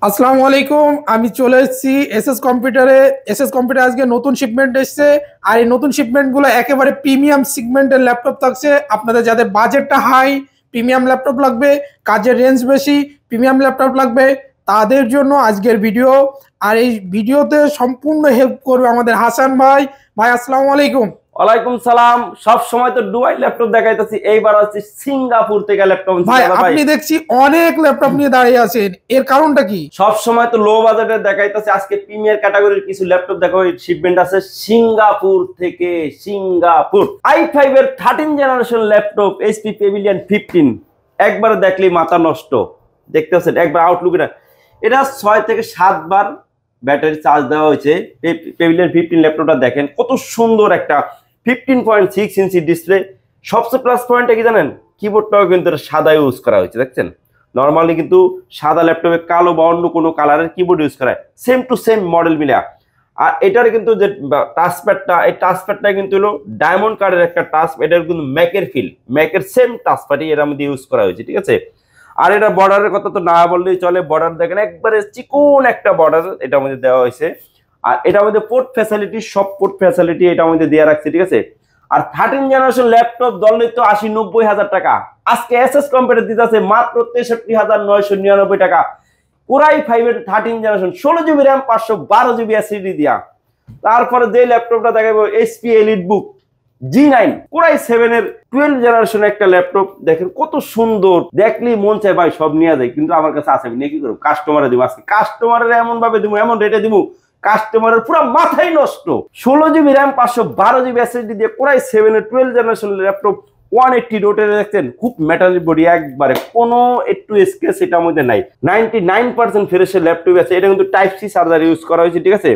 আসসালামু আলাইকুম। আমি চলে এসেছি এসএস কম্পিউটারে। এসএস কম্পিউটার আজকে নতুন শিপমেন্ট এসেছে, আর এই নতুন শিপমেন্টগুলো একেবারে প্রিমিয়াম সেগমেন্টের ল্যাপটপ থাকছে। আপনাদের যাদের বাজেটটা হাই, প্রিমিয়াম ল্যাপটপ লাগবে, কাজের রেঞ্জ বেশি, প্রিমিয়াম ল্যাপটপ লাগবে, তাদের জন্য আজকের ভিডিও। আর এই ভিডিওতে সম্পূর্ণ হেল্প করবে আমাদের হাসান ভাই। ভাই আসসালামু আলাইকুম। ওয়ালাইকুম সালাম। সব সময় তো ডুবাই ল্যাপটপ দেখাইতেছি, এইবার হচ্ছে সিঙ্গাপুর থেকে ল্যাপটপ। ভাই আপনি দেখছি অনেক ল্যাপটপ নিয়ে দাঁড়িয়ে আছেন, এর কারণটা কি? সব সময় তো লো বাজেটের দেখাইতেছি, আজকে প্রিমিয়ার ক্যাটাগরির কিছু ল্যাপটপ দেখো, শিপমেন্ট আছে সিঙ্গাপুর থেকে। সিঙ্গাপুর i5 এর 13 জেনারেশন ল্যাপটপ এইচপি পেভিলিয়ন 15, একবারে দেখলেই মাথা নষ্ট। দেখতে পাচ্ছেন একবার আউটলুক, এটা 6 থেকে 7 বার ব্যাটারি চার্জ দেওয়া হয়েছে। পেভিলিয়ন 15 ল্যাপটপটা দেখেন কত সুন্দর, একটা 15.6 ইঞ্চি ডিসপ্লে। সবচেয়ে প্লাস পয়েন্টটা কি জানেন, কিবোর্ডটাও কিন্তু সাদা ইউজ করা হয়েছে, দেখছেন। নর্মালি কিন্তু সাদা ল্যাপটপে কালো বা অন্য কোনো কালারের কিবোর্ড ইউজ করা হয়, সেম টু সেম মডেল মিলে। আর এটার কিন্তু যে টাচপ্যাডটা, এই টাচপ্যাডটা কিন্তু হলো ডায়মন্ড কার্ডের একটা টাচ। এটার কিন্তু ম্যাকের ফিল, ম্যাকের সেম টাচপ্যাডই এর মধ্যে ইউজ করা হয়েছে, ঠিক আছে। আর এটা বর্ডারের কথা তো না বললেই চলে। বর্ডার দেখেন একবারে চিকন একটা বর্ডার এটার মধ্যে দেওয়া হয়েছে। আর এটার মধ্যে পোর্ট ফ্যাসিলিটি, সব পোর্ট ফ্যাসিলিটি এটার মধ্যে দেওয়া রাখছে, ঠিক আছে। আর 13 জেনারেশন ল্যাপটপ দললে তো 80-90 হাজার টাকা, আজকে এসএস কম্পিউটার দিতে আছে মাত্র 63,999 টাকা। কোরাই 5 এর 13 generation 16 GB RAM 512 GB SSD দিয়া। তারপরে যে ল্যাপটপটা দেখাবো এইচপি এলিট বুক G9 কোরাই 7 এর 12 জেনারেশন একটা ল্যাপটপ, দেখেন কত সুন্দর, দেখলেই মন চায় ভাই সব নিয়ে যায়, কিন্তু আমার কাছে আছে, আমি নিয়ে কি করবো, কাস্টমারে দিব। আজকে কাস্টমারের এমন ভাবে দিব, এমন রেটে দিব, কাস্টমারের পুরো মাথাই নষ্ট। 16 জিবি র্যাম 512 জিবি এসএসডি দিয়ে কোরাই 7 এর 12 জেনারেশন ল্যাপটপ 180 ডোটের, দেখছেন খুব মেটালিক বডি, একবারে কোনো একটু স্কেচ এটার মধ্যে নাই। 99% ফ্রেশের ল্যাপটপ আছে। এটা কিন্তু টাইপ সি চার্জার ইউজ করা হয়েছে, ঠিক আছে।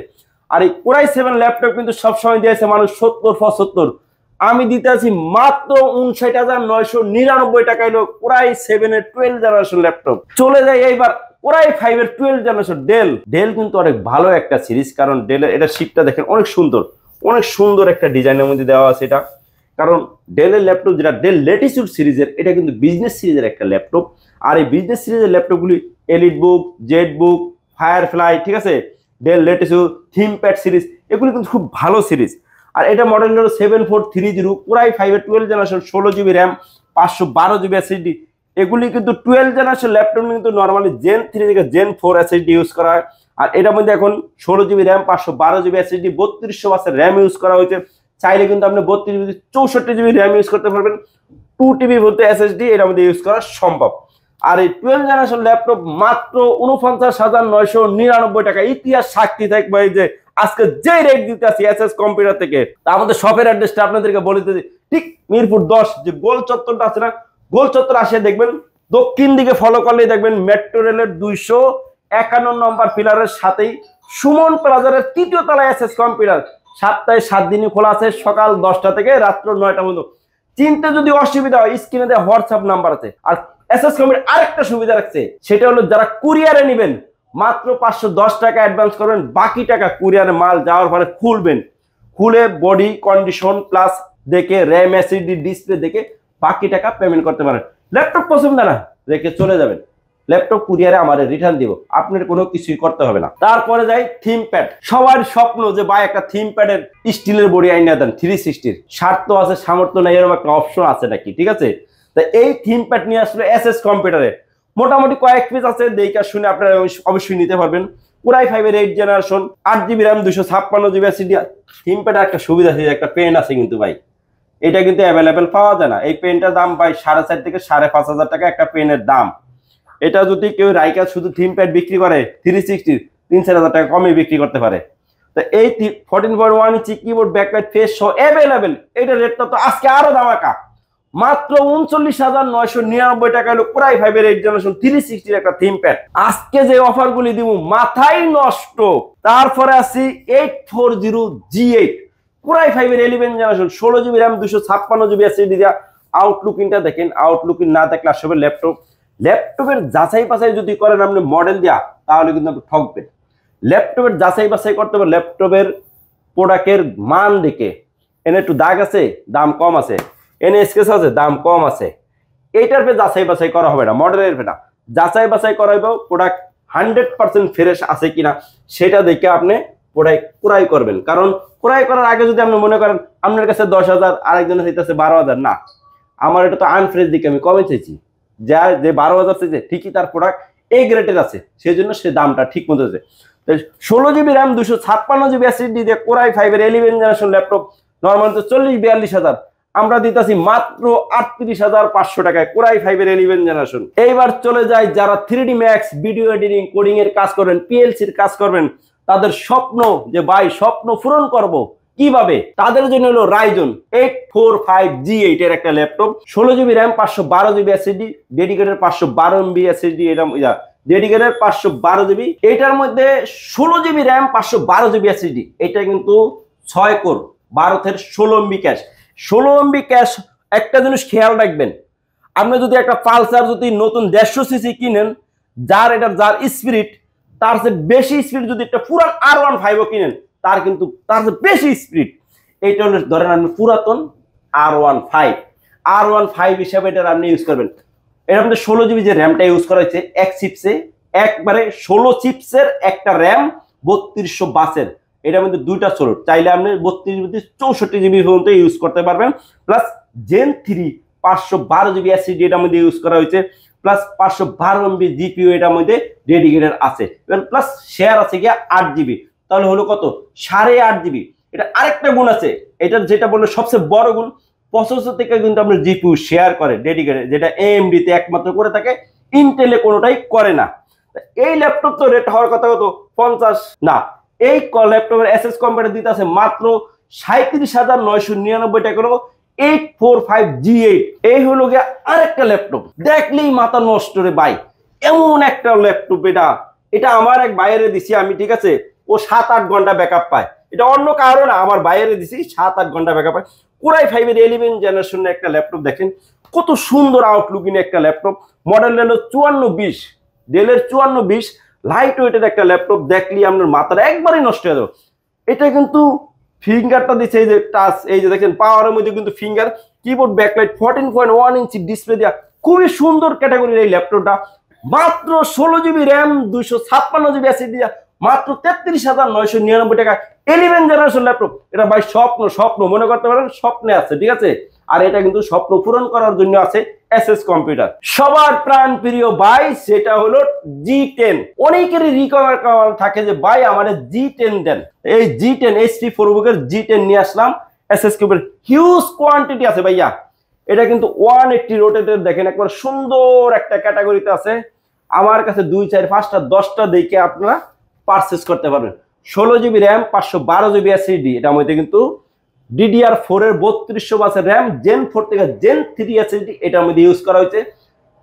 আর এই কোরাই 7 ল্যাপটপ কিন্তু সবসময় দিয়েছে মানুষ 70-75, আমি দিতে আছি মাত্র 59,999 টাকা। হলো কোরাই 7 এর 12 জেনারেশন ল্যাপটপ। চলে যায় এইবার কোরাই 5 এর 12 জেনারেশন ডেল কিন্তু অনেক ভালো একটা সিরিজ, কারণ ডেলের এটা শিপটা দেখেন অনেক সুন্দর, অনেক সুন্দর একটা ডিজাইনের মধ্যে দেওয়া আছে এটা। কারণ ডেলের ল্যাপটপ যেটা ডেল লেটিটিউড সিরিজের, এটা কিন্তু বিজনেস সিরিজের একটা ল্যাপটপ। আর এই বিজনেস সিরিজের ল্যাপটপগুলি এলিট বুক, জেড বুক, ফায়ারফ্লাই, ঠিক আছে, ডেল লেটিটিউড, থিমপ্যাড সিরিজ, এগুলি কিন্তু খুব ভালো সিরিজ। আর এটা মডেল হলো 7430 কোরাই 5 এর 12 generation 16 GB RAM 512 GB SSD. এগুলি কিন্তু 12 জেনারেশন ল্যাপটপ কিন্তু নর্মালি জেন 3 থেকে জেন 4 এসএসডি ইউজ করা হয়। আর এটার মধ্যে এখন 16 জিবি র্যাম 512 জিবি এসএসডি 3200 ওয়াটের র্যাম ইউজ করা হয়েছে। চাইলে কিন্তু আপনি 32 জিবি 64 জিবি র্যাম ইউজ করতে পারবেন। 2 টিবি বলতে এসএসডি এটার মধ্যে ইউজ করা সম্ভব। আর এই 12 জেনারেশন ল্যাপটপ মাত্র 49,999 টাকা। ইতিহাস সাক্ষী থাকবে এই যে আজকে যে রেট দিতে আছি এসএস কম্পিউটার থেকে। তা আমাদের শপের অ্যাড্রেসটা আপনাদেরকে বলে দিতে, ঠিক মিরপুর 10 যে গোল চত্বরটা আছে না, গোল চত্বর আসে দেখবেন, দক্ষিণ দিকে ফলো করলেই দেখবেন মেট্রো রেলের 251 নম্বর পিলারের সাথেই সুমন প্লাজারের 3য় তলায় এসএস কম্পিউটার। সপ্তাহে 7 দিনই খোলা আছে, সকাল 10টা থেকে রাত্র 9টা পর্যন্ত। চিনতে যদি অসুবিধা হয় স্ক্রিনে দেওয়া হোয়াটসঅ্যাপ নাম্বার আছে। আর এসএস কম্পিউটার আরেকটা সুবিধা রাখছে, সেটা হলো যারা কুরিয়ারে নেবেন মাত্র 510 টাকা অ্যাডভান্স করবেন, বাকি টাকা কুরিয়ারে মাল যাওয়ার পরে খুলবেন, খুলে বডি কন্ডিশন প্লাস দেখে র্যাম এসএসডি ডিসপ্লে দেখে বাকি টাকা পেমেন্ট করতে পারেন। ল্যাপটপ পছন্দ না রেখে চলে যাবেন, ল্যাপটপ কুরিয়ারে আমাদের রিটার্ন দিব, আপনার কোনো কিছুই করতে হবে না। তারপরে যাই থিম প্যাড। সবার স্বপ্ন যে ভাই একটা থিম প্যাডের স্টিলের বডি আইনা দেন 360, স্বার্থ আছে সামর্থ্য নাই এরকম একটা অপশন আছে নাকি, ঠিক আছে। তা এই থিম প্যাড নিয়ে আসলে এসএস কম্পিউটারে মোটামুটি কয়েক পিস আছে, দেখা শুনে আপনারা অবশ্যই নিতে পারবেন। কোরাই 5 এর 8 generation 8 GB RAM 256 GB SSD. Theme প্যাডের একটা সুবিধা আছে, একটা পেন আছে কিন্তু ভাই, এটা কিন্তু অ্যাভেলেবেল পাওয়া যায় না। এই পেনটার দাম ভাই 4.5 থেকে 5.5 টাকা একটা পেনের দাম। এটা যদি কেউ রাইকা শুধু থিম প্যাড বিক্রি করে 360, 3-4 হাজার টাকা কমে বিক্রি করতে পারে। তো এই 14.1 ইঞ্চি কিবোর্ড ব্যাকলাইট ফেস সহ অ্যাভেলেবেল। এটার রেটটা তো আজকে আরো ধামাকা, মাত্র 39,999 টাকা। হলো কোরাই 5 এর 8 জেনারেশন 360 একটা থিম প্যাড। আজকে যে অফার গুলি দিব মাথায় নষ্ট। তারপরে আসি 840G8 কোরাই 5 এর 11 generation 16 GB RAM 256 GB SSD দিয়া। আউটলুকিংটা দেখেন, আউটলুকিং না দেখলে আসবে ল্যাপটপের যাচাই বাছাই যদি করেন আপনি মডেল দিয়া, তাহলে কিন্তু আপনি ঠকবেন। ল্যাপটপের যাচাই বাছাই করতে হবে ল্যাপটপের প্রোডাক্টের মান দেখে। এনে একটু দাগ আছে, দাম কম আছে, এনে স্কেচ আছে, দাম কম আছে, এইটার পে যাচাই বাছাই করা হবে না, মডেলের পে না। যাচাই বাছাই করা হবে প্রোডাক্ট 100% ফ্রেশ আছে কিনা সেটা দেখে আপনি ক্রয় করবেন। কারণ ক্রয় করার আগে যদি আপনি মনে করেন আপনার কাছে 10,000 আরেকজনের চাইতেছে 12,000, না, আমার এটা তো আনফ্রেশ দিকে আমি কমে চাইছি, যে 12,000 চাইছে ঠিকই তার প্রোডাক্ট এই গ্রেডের আছে, সেই জন্য সে দামটা ঠিক মতো আছে। 16GB RAM 256GB SSD দিয়ে Core i5 এর 11 জেনারেশন ল্যাপটপ নরমাল তো 40-42,000, আমরা দিতেছি মাত্র 38,500 টাকায় Core i5 এর 11 জেনারেশন। এইবার চলে যায় যারা 3D Max video editing coding এর কাজ করবেন, PLC এর কাজ করবেন, তাদের স্বপ্ন যে ভাই স্বপ্ন পূরণ করব কিভাবে, তাদের জন্য হলো Ryzen 845G8 এর একটা laptop, 16GB RAM 512GB SSD, dedicated 512MB SSD, এটা ডেডিকেটেড 512GB, এটার মধ্যে 16GB RAM 512GB SSD, এটা কিন্তু 6 core 12/16MB cash. 16MB cash একটা জিনিস খেয়াল রাখবেন, আপনি যদি একটা পালসার যদি নতুন 150cc কিনেন, যার স্পিরিট তার চেয়ে বেশি স্পিড, যদি একটা পুরান R15 কিনেন তার চেয়ে বেশি স্পিড, এইটা হলো ধরেন আপনি পুরাতন R15 হিসাবে এটা আপনি ইউজ করবেন। এর মধ্যে 16GB যে র্যামটা ইউজ করা হয়েছে এক চিপসে, একবারে 16 চিপসের একটা র্যাম 3200 বাসের, এটার মধ্যে দুইটা স্লট, চাইলে আপনি 32-64GB পর্যন্ত ইউজ করতে পারবেন। প্লাস Gen 3 512GB SSD এটার মধ্যে ইউজ করা হয়েছে, প্লাস 512MB GPU এটার মধ্যে ডেডিকেটেড আছে, প্লাস শেয়ার আছে গিয়া 8GB, তাহলে হলো কত 8.5GB। এটা আরেকটা গুণ আছে, এটা যেটা বললো সবচেয়ে বড় গুণ, প্রসেসর থেকে কিন্তু আপনার GPU শেয়ার করে ডেডিকেটেড, যেটা AMD তে একমাত্র করে থাকে, ইন্টেলে কোনোটাই করে না। এই ল্যাপটপ তো রেট হওয়ার কথা কত 50 না, এই ল্যাপটপের এসএস কম্পিউটার দিতে আছে মাত্র 37,999 টাকা করে 845G8। এই হলো গিয়ে আরেকটা ল্যাপটপ, দেখলেই মাথা নষ্ট রে ভাই, এমন একটা ল্যাপটপ, এটা আমার এক বাইরে দিছি আমি, ঠিক আছে, ও 7-8 ঘন্টা ব্যাকআপ পায়, এটা অন্য কারো না, আমার বাইরে দিছি 7-8 ঘন্টা ব্যাকআপ পায়। Core i5 এর 11 জেনারেশন একটা ল্যাপটপ, দেখেন কত সুন্দর আউটলুকিং একটা ল্যাপটপ, মডেল হলো 5420, ডেলের 5420, লাইট ওয়েটের একটা ল্যাপটপ, দেখলি আপনার মাথাটা একবারই নষ্ট হয়ে যাবে। এটা কিন্তু ফিঙ্গারটা দিচ্ছে, এই যে টাচ, এই যে দেখেন পাওয়ারের মধ্যে কিন্তু finger, keyboard backlight, 14.1 inch display দেওয়া, খুবই সুন্দর ক্যাটাগরির এই ল্যাপটপটা, মাত্র 16GB RAM 256GB SSD দিয়া মাত্র 33,999 টাকা 11 জেনারেশন ল্যাপটপ। এটা ভাই স্বপ্ন মনে করতে পারেন, স্বপ্নে আছে, ঠিক আছে, আর এটা কিন্তু স্বপ্ন পূরণ করার জন্য আছে এসএস কম্পিউটার। সবার প্রাণ প্রিয় ভাই সেটা হলো G10। অনেকেরই রিকোয়ার থাকে যে ভাই আমাদের G10 দেন, এই G10 HP ProBook এর G10 নিয়ে আসলাম, এসএস কম্পিউটার হিউজ কোয়ান্টিটি আছে ভাইয়া। এটা কিন্তু 180 রোটেটের, দেখেন একবার সুন্দর একটা ক্যাটাগরিতে আছে, আমার কাছে 2, 4, 5টা 10টা দেখে আপনারা পারচেজ করতে পারবেন। 16GB RAM 512GB SSD, এটার মধ্যে কিন্তু DDR4 এর 3200 বাসের RAM, Gen 4 থেকে Gen 3 SSD এটার মধ্যে ইউজ করা হয়েছে।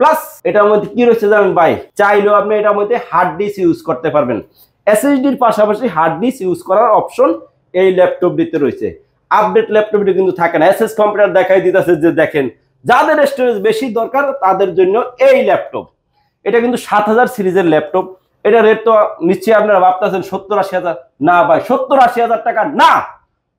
প্লাস এটার মধ্যে কি রয়েছে জানেন ভাই, চাইলেও আপনি এটার মধ্যে হার্ড ডিস্ক ইউজ করতে পারবেন, SSDর পাশাপাশি হার্ড ডিস্ক ইউজ করার অপশন এই ল্যাপটপ দিতে রয়েছে। আপডেট ল্যাপটপটি কিন্তু থাকে না, এসএস কম্পিউটার দেখাই দিতেছে যে দেখেন যাদের স্টোরেজ বেশি দরকার তাদের জন্য এই ল্যাপটপ। এটা কিন্তু 7000 সিরিজের ল্যাপটপ, এটা রেট তো নিশ্চয়ই আপনারা ভাবতেছেন 70-80 হাজার, না ভাই 70-80 হাজার টাকা না,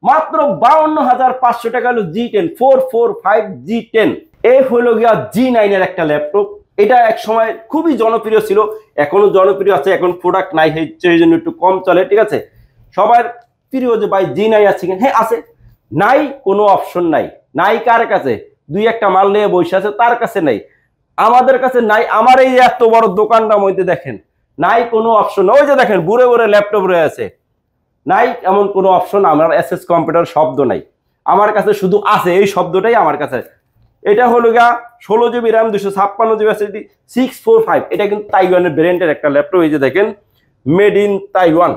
মাত্র 52,500 টাকা হলো G10 445G10। এই হলো গিয়া G9 এর একটা ল্যাপটপ, এটা এক সময় খুবই জনপ্রিয় ছিল, এখনো জনপ্রিয় আছে, এখন প্রোডাক্ট নাই এই জন্য একটু কম চলে, ঠিক আছে। সবার প্রিয় যে ভাই G9 আছে কিনা, হ্যাঁ আছে, নাই কোনো অপশন নাই কার কাছে, 2-1টা মাল নিয়ে বসে আছে তার কাছে নাই, আমাদের কাছে নাই। আমার এই এত বড় দোকানটার মধ্যে দেখেন নাই কোনো অপশন, ওই যে দেখেন বুড়ে ল্যাপটপ রয়েছে, নাই এমন কোনো অপশন, আমার এসএস কম্পিউটার শব্দ নাই, আমার কাছে শুধু আছে এই শব্দটাই আমার কাছে। এটা হলো গা 16GB RAM 256GB SSD 645, এটা কিন্তু তাইওয়ানের ব্র্যান্ডের একটা ল্যাপটপ, এই যে দেখেন made in Taiwan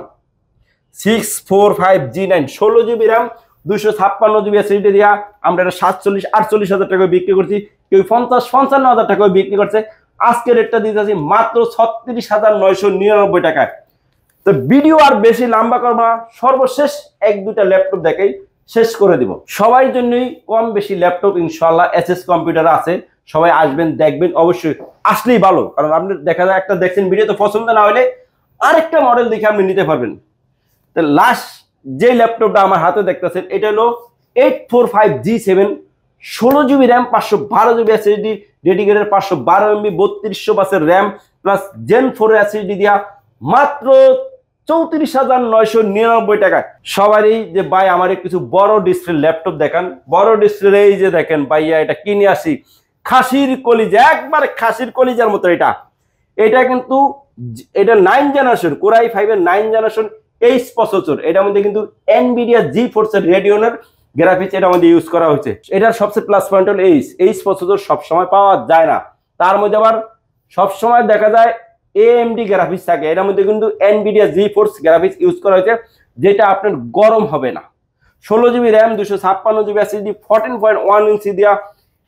645G9 16GB RAM 256GB SSD দিয়া আমরা এটা 47-48 হাজার টাকায় বিক্রি করছি, কেউ 50-55 হাজার টাকায় বিক্রি করছে। আজকে রেটটা দিতেছি মাত্র 36,999 টাকায়। তো ভিডিও আর বেশি লম্বা করবো না, সর্বশেষ 1-2টা ল্যাপটপ দেখাই শেষ করে দিব। সবার জন্যই কম বেশি ল্যাপটপ ইনশাআল্লাহ এসএস কম্পিউটার আছে, সবাই আসবেন দেখবেন, অবশ্যই আসলেই ভালো, কারণ আপনি দেখা যায় একটা দেখছেন ভিডিও তো পছন্দ না হলে আরেকটা মডেল দেখে আপনি নিতে পারবেন। তো লাস্ট যে ল্যাপটপটা আমার হাতে দেখতেছেন এটা হলো 845G7 16GB RAM 512GB SSD dedicated 512MB 3200 বাসের RAM প্লাস জেন 4 এসএসডি দিয়া মাত্র 34,999 টাকায়। সবারই যে ভাই আমার কিছু বড় ডিসপ্লে ল্যাপটপ দেখান, বড় ডিসপ্লে এই যে দেখেন ভাইয়া এটা কিনে আসি, খাসির কলিজা, একবারে খাসির কলিজার মতো। এটা কিন্তু এটা 9 জেনারেশন Core i5 এর 9 জেনারেশন এইচ প্রসেসর। এটার মধ্যে কিন্তু এনভিডিয়া GeForce এর রেডিয়নের গ্রাফিক্স এটার মধ্যে ইউজ করা হয়েছে। এটার সবচেয়ে প্লাস পয়েন্ট হলো এইচ প্রসেসর সবসময় পাওয়া যায় না, তার মধ্যে আবার সবসময় দেখা যায় AMD গ্রাফিক্স থাকে। এটার মধ্যে কিন্তু এনভিডিয়া GeForce গ্রাফিক্স ইউজ করা হয়েছে, যেটা আপনার গরম হবে না। 16GB র্যাম, 256GB SSD, 14.1 ইঞ্চি দিয়া।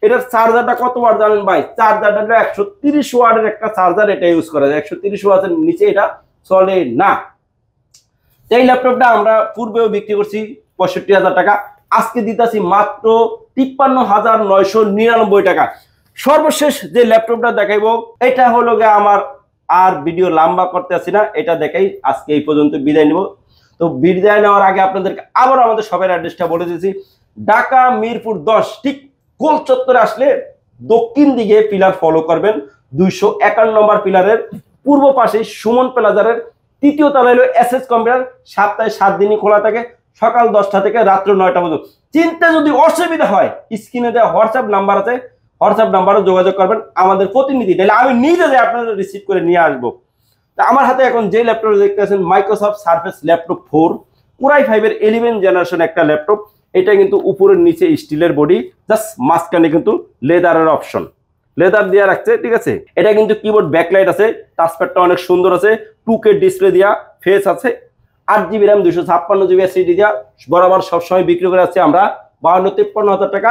এটার চার্জারটা কত ওয়াট জানেন ভাই? চার্জারটা 130 ওয়াটের একটা চার্জার এটা ইউজ করা যায়, 130 ওয়াটের নিচে এটা চলে না। এই ল্যাপটপটা আমরা পূর্বেও বিক্রি করছি 65,000 টাকা, আজকে দিতেছি মাত্র 53,999 টাকা। সর্বশেষ যে ল্যাপটপটা দেখাইবো এটা হলো গিয়ে আমার, আর ভিডিও লম্বা করতে আসি না, এটা দেখাই আজকে এই পর্যন্ত বিদায় নিব। তো বিদায় নেওয়ার আগে আপনাদেরকে আবার আমাদের সবার অ্যাড্রেসটা বলে দিয়েছি, ঢাকা মিরপুর 10 ঠিক গোল চত্বরে আসলে দক্ষিণ দিকে পিলার ফলো করবেন, 251 নম্বর পিলারের পূর্ব পাশে সুমন প্লাজারের 3য় তলায় হলো এসএস কম্পিউটার। সপ্তাহে 7 দিনই খোলা থাকে, সকাল 10টা থেকে রাত্র 9টা পর্যন্ত। চিন্তা যদি অসুবিধা হয় স্ক্রিনে দেওয়া হোয়াটসঅ্যাপ নাম্বার আছে, হোয়াটসঅ্যাপ নাম্বারে যোগাযোগ করবেন, আমাদের প্রতিনিধি তাহলে আমি নিজে যাই আপনাদের রিসিভ করে নিয়ে আসবো। তা আমার হাতে এখন যে ল্যাপটপ দেখতেছেন Microsoft surface laptop 4 Core i5 এর 11 জেনারেশন একটা ল্যাপটপ। এটা কিন্তু উপরের নিচে স্টিলের বডি, জাস্ট মাঝখানে কিন্তু লেদারের অপশন, লেদার দিয়ে রাখছে, ঠিক আছে। এটা কিন্তু কিবোর্ড ব্যাকলাইট আছে, টাচপ্যাডটা অনেক সুন্দর আছে, 2K ডিসপ্লে দিয়া, ফেস আছে, 8GB র্যাম, 256GB SSD দিয়া। বরাবর সবসময় বিক্রি করে আসছে আমরা 52-53,000 টাকা।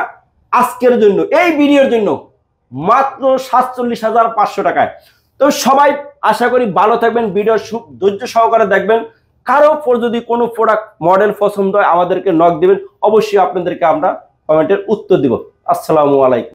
আজকের জন্য এই ভিডিওর জন্য মাত্র 47,500 টাকায়। তো সবাই আশা করি ভালো থাকবেন, ভিডিও ধৈর্য সহকারে দেখবেন। কারো পর যদি কোনো প্রোডাক্ট মডেল পছন্দ হয় আমাদেরকে নক দিবেন, অবশ্যই আপনাদেরকে আমরা কমেন্টের উত্তর দিব। আসসালামু আলাইকুম।